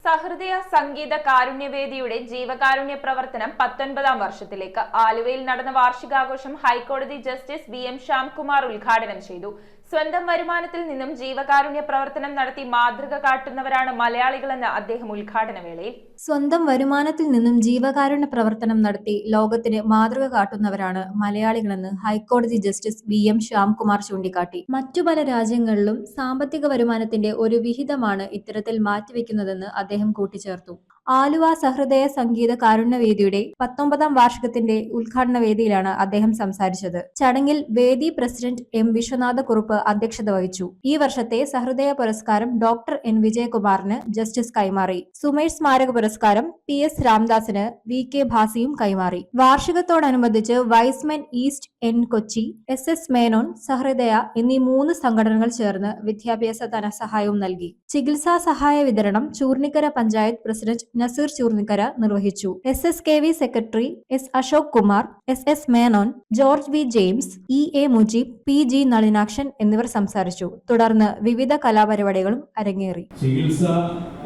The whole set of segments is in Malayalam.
സഹൃദയ സംഗീത കാരുണ്യവേദിയുടെ ജീവകാരുണ്യ പ്രവർത്തനം 19ാം വർഷത്തിലേക്ക്. ആലുവയിൽ നടന്ന വാർഷികാഘോഷം ഹൈക്കോടതി ജസ്റ്റിസ് വി എം ശ്യാംകുമാർ ഉദ്ഘാടനം ചെയ്തു. സ്വന്തം വരുമാനത്തിൽ നിന്നും ജീവകാരുണ്യ പ്രവർത്തനം നടത്തി മാതൃക കാട്ടുന്നവരാണ് മലയാളികളെന്ന് അദ്ദേഹം ഉദ്ഘാടന വേളയിൽ. സ്വന്തം വരുമാനത്തിൽ നിന്നും ജീവകാരുണ്യ പ്രവർത്തനം നടത്തി ലോകത്തിന് മാതൃക കാട്ടുന്നവരാണ് മലയാളികളെന്ന് ഹൈക്കോടതി ജസ്റ്റിസ് വി എം ശ്യാംകുമാർ ചൂണ്ടിക്കാട്ടി. മറ്റു പല രാജ്യങ്ങളിലും സാമ്പത്തിക വരുമാനത്തിന്റെ ഒരു വിഹിതമാണ് ഇത്തരത്തിൽ മാറ്റിവെക്കുന്നതെന്ന് അദ്ദേഹം കൂട്ടിച്ചേർത്തു. ആലുവ സഹൃദയ സംഗീത കാരുണ്യവേദിയുടെ 19ാം വാർഷികത്തിന്റെ ഉദ്ഘാടന വേദിയിലാണ് അദ്ദേഹം സംസാരിച്ചത്. ചടങ്ങിൽ വേദി പ്രസിഡന്റ് എം വിശ്വനാഥക്കുറുപ്പ് അധ്യക്ഷത വഹിച്ചു. ഈ വർഷത്തെ സഹൃദയ പുരസ്കാരം ഡോക്ടർ എൻ വിജയകുമാറിന് ജസ്റ്റിസ് കൈമാറി. സുമേഷ് സ്മാരക പുരസ്കാരം പി എസ് രാംദാസിന് വി കെ ഭാസിയും കൈമാറി. വാർഷികത്തോടനുബന്ധിച്ച് Y's Men east N Kochi, S S Menon Sahrudaya എന്നീ 3 സംഘടനകൾ ചേർന്ന് വിദ്യാഭ്യാസ ധനസഹായവും നൽകി. ചികിത്സാ സഹായ വിതരണം ചൂർണിക്കര പഞ്ചായത്ത് പ്രസിഡന്റ് നസീർ ചൂർണിക്കര നിർവഹിച്ചു. SSKV secretary S Ashok Kumar, SS Menon, George V James, EA Mujeeb, PG Nalinakshan എന്നിവർ സംസാരിച്ചു. തുടർന്ന് വിവിധ കലാപരിപാടികളും അരങ്ങേറി. ചികിത്സ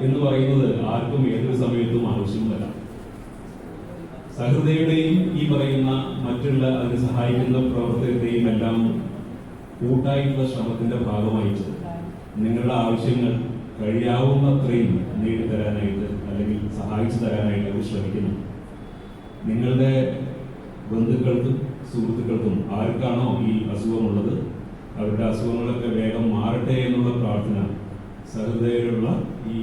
എന്ന് പറയുന്നത് ആർക്കും ഏതൊരു സമയത്തും ആവശ്യമല്ല. സഹൃദയുടെയും ഈ പറയുന്ന മറ്റുള്ള അതിനെ സഹായിക്കുന്ന പ്രവർത്തകരുടെയും എല്ലാം കൂട്ടായിട്ടുള്ള ശ്രമത്തിന്റെ ഭാഗമായിട്ട് നിങ്ങളുടെ ആവശ്യങ്ങൾ കഴിയാവുന്നത്രയും നേടിത്തരാനായിട്ട് അല്ലെങ്കിൽ സഹായിച്ചു തരാനായിട്ട് അവർ ശ്രമിക്കുന്നു. നിങ്ങളുടെ ബന്ധുക്കൾക്കും സുഹൃത്തുക്കൾക്കും ആർക്കാണോ ഈ അസുഖമുള്ളത് അവരുടെ അസുഖങ്ങളൊക്കെ വേഗം മാറട്ടെ എന്നുള്ള പ്രാർത്ഥന സഹൃദയരുള്ള ഈ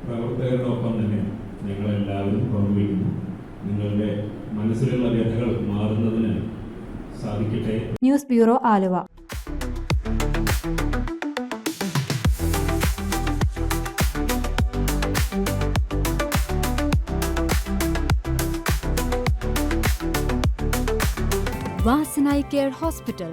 പ്രവർത്തകരുടെ ഒപ്പം തന്നെ ഞങ്ങളെല്ലാവരും പങ്കുവയ്ക്കുന്നു. നിങ്ങളുടെ മനസ്സിലുള്ള വ്യഥകൾ മാറുന്നതിന് സാധിക്കട്ടെ. News bureau, Aluva. Vasanai Care Hospital,